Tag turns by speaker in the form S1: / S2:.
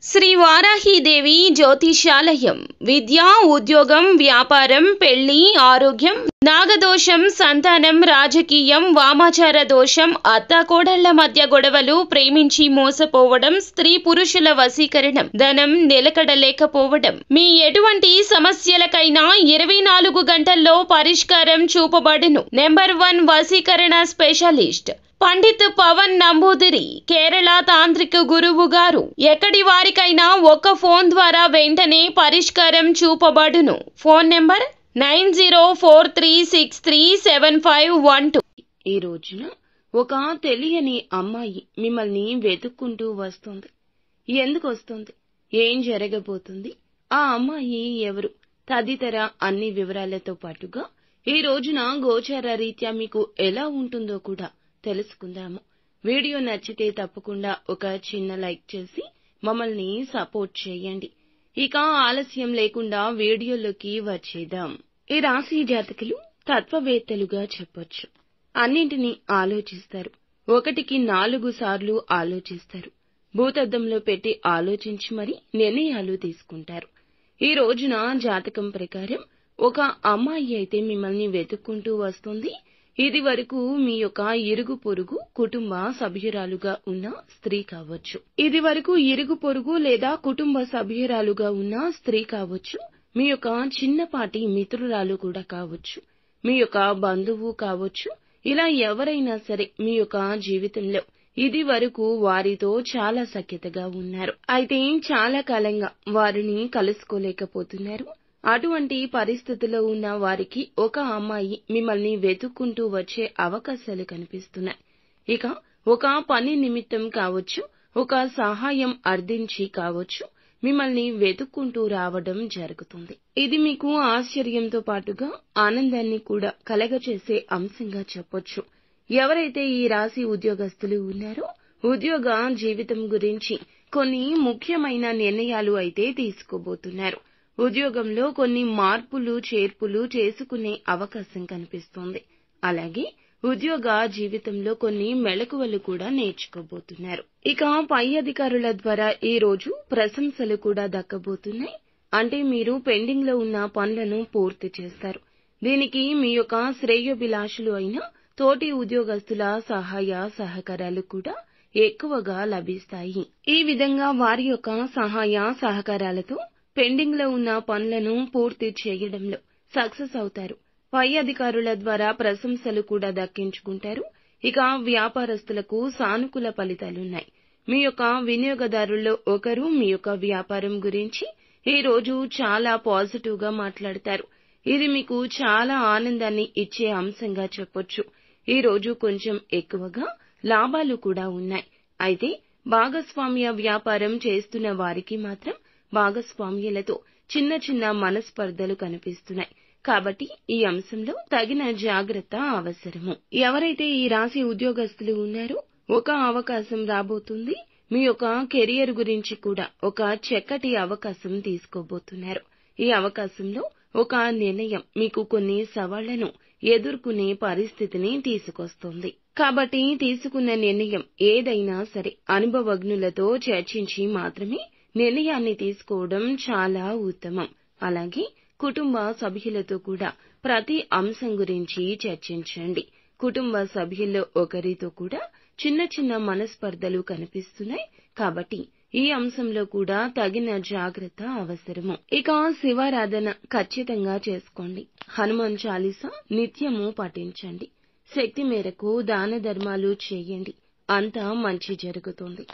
S1: శ్రీ వారాహీదేవి జ్యోతిషాలయం విద్య, ఉద్యోగం, వ్యాపారం, పెళ్లి, ఆరోగ్యం, నాగదోషం, సంతానం, రాజకీయం, వామాచార దోషం, అత్తాకోడళ్ల మధ్య గొడవలు, ప్రేమించి మోసపోవడం, స్త్రీ పురుషుల వశీకరణం, ధనం నిలకడలేకపోవడం, మీ ఎటువంటి సమస్యలకైనా 24 గంటల్లో పరిష్కారం చూపబడును. నెంబర్ 1 వశీకరణ స్పెషలిస్ట్ పండిత్ పవన్ నంబూదిరి, కేరళ తాంత్రిక గురువు గారు. ఎక్కడి వారికైనా ఒక్క ఫోన్ ద్వారా వెంటనే పరిష్కారం చూపబడును. Phone number 9043637512.
S2: ఈ రోజున ఒక తెలియని అమ్మాయి మిమ్మల్ని వెతుక్కుంటూ వస్తుంది. ఎందుకు వస్తుంది, ఏం జరగబోతుంది, ఆ అమ్మాయి ఎవరు తదితర అన్ని వివరాలతో పాటుగా ఈ రోజున గోచార రీత్యా మీకు ఎలా ఉంటుందో కూడా తెలుసుకుందాము. వీడియో నచ్చితే తప్పకుండా ఒక చిన్న లైక్ చేసి మమ్మల్ని సపోర్ట్ చేయండి. ఇక ఆలస్యం లేకుండా వీడియోలోకి వచ్చేద్దాం. ఈ రాశి జాతకులు తత్వవేత్తలుగా చెప్పొచ్చు. అన్నింటినీ ఆలోచిస్తారు. 1కి 4 సార్లు ఆలోచిస్తారు. భూతద్దంలో పెట్టి ఆలోచించి మరీ నిర్ణయాలు తీసుకుంటారు. ఈ రోజున జాతకం ప్రకారం ఒక అమ్మాయి అయితే మిమ్మల్ని వెతుక్కుంటూ వస్తుంది. ఇది వరకు మీ యొక్క ఇరుగు పొరుగు కుటుంబ సభ్యురాలుగా ఉన్న స్త్రీ కావచ్చు. ఇది వరకు ఇరుగు పొరుగు లేదా కుటుంబ సభ్యురాలుగా ఉన్న స్త్రీ కావచ్చు. మీ యొక్క చిన్నపాటి మిత్రురాలు కూడా కావచ్చు. మీ యొక్క బంధువు కావచ్చు. ఇలా ఎవరైనా సరే మీ యొక్క జీవితంలో ఇది వరకు వారితో చాలా సఖ్యతగా ఉన్నారు. అయితే చాలా కాలంగా వారిని కలుసుకోలేకపోతున్నారు. అటువంటి పరిస్థితిలో ఉన్న వారికి ఒక అమ్మాయి మిమ్మల్ని వెతుక్కుంటూ వచ్చే అవకాశాలు కనిపిస్తున్నాయి. ఇక ఒక పని నిమిత్తం కావచ్చు, ఒక సహాయం అర్థించి కావచ్చు, మిమ్మల్ని వెతుక్కుంటూ రావడం జరుగుతుంది. ఇది మీకు ఆశ్చర్యంతో పాటుగా ఆనందాన్ని కూడా కలగచేసే అంశంగా చెప్పొచ్చు. ఎవరైతే ఈ రాశి ఉద్యోగస్తులు ఉన్నారో ఉద్యోగ జీవితం గురించి కొన్ని ముఖ్యమైన నిర్ణయాలు అయితే తీసుకోబోతున్నారు. ఉద్యోగంలో కొన్ని మార్పులు చేర్పులు చేసుకునే అవకాశం కనిపిస్తోంది. అలాగే ఉద్యోగ జీవితంలో కొన్ని మెళకువలు కూడా నేర్చుకోబోతున్నారు. ఇక పై అధికారుల ద్వారా ఈ రోజు ప్రశంసలు కూడా దక్కబోతున్నాయి. అంటే మీరు పెండింగ్ లో ఉన్న పనులను పూర్తి చేస్తారు. దీనికి మీ యొక్క శ్రేయోభిలాషులు అయిన తోటి ఉద్యోగస్తుల సహాయ సహకారాలు కూడా ఎక్కువగా లభిస్తాయి. ఈ విధంగా వారి యొక్క సహాయ సహకారాలతో పెండింగ్ లో ఉన్న పనులను పూర్తి చేయడంలో సక్సెస్ అవుతారు. పై అధికారుల ద్వారా ప్రశంసలు కూడా దక్కించుకుంటారు. ఇక వ్యాపారస్తులకు సానుకూల ఫలితాలున్నాయి. మీ యొక్క వినియోగదారుల్లో ఒకరు మీ యొక్క వ్యాపారం గురించి ఈ రోజు చాలా పాజిటివ్ గా మాట్లాడతారు. ఇది మీకు చాలా ఆనందాన్ని ఇచ్చే అంశంగా చెప్పొచ్చు. ఈ రోజు కొంచెం ఎక్కువగా లాభాలు కూడా ఉన్నాయి. అయితే భాగస్వామ్య వ్యాపారం చేస్తున్న వారికి మాత్రం భాగస్వామ్యులతో చిన్న చిన్న మనస్పర్ధలు కనిపిస్తున్నాయి. కాబట్టి ఈ అంశంలో తగిన జాగ్రత్త అవసరము. ఎవరైతే ఈ రాశి ఉద్యోగస్తులు ఉన్నారో ఒక అవకాశం రాబోతుంది. మీ యొక్క కెరియర్ గురించి కూడా ఒక చక్కటి అవకాశం తీసుకోబోతున్నారు. ఈ అవకాశంలో ఒక నిర్ణయం మీకు కొన్ని సవాళ్లను ఎదుర్కొనే పరిస్థితిని తీసుకొస్తుంది. కాబట్టి తీసుకున్న నిర్ణయం ఏదైనా సరే అనుభవజ్ఞులతో చర్చించి మాత్రమే నిర్ణయాన్ని తీసుకోవడం చాలా ఉత్తమం. అలాగే కుటుంబ సభ్యులతో కూడా ప్రతి అంశం గురించి చర్చించండి. కుటుంబ సభ్యుల్లో ఒకరితో కూడా చిన్న చిన్న మనస్పర్ధలు కనిపిస్తున్నాయి. కాబట్టి ఈ అంశంలో కూడా తగిన జాగ్రత్త అవసరము. ఇక శివారాధన ఖచ్చితంగా చేసుకోండి. హనుమాన్ చాలీసా నిత్యము పఠించండి. శక్తి మేరకు దాన ధర్మాలు చేయండి. అంతా మంచి జరుగుతుంది.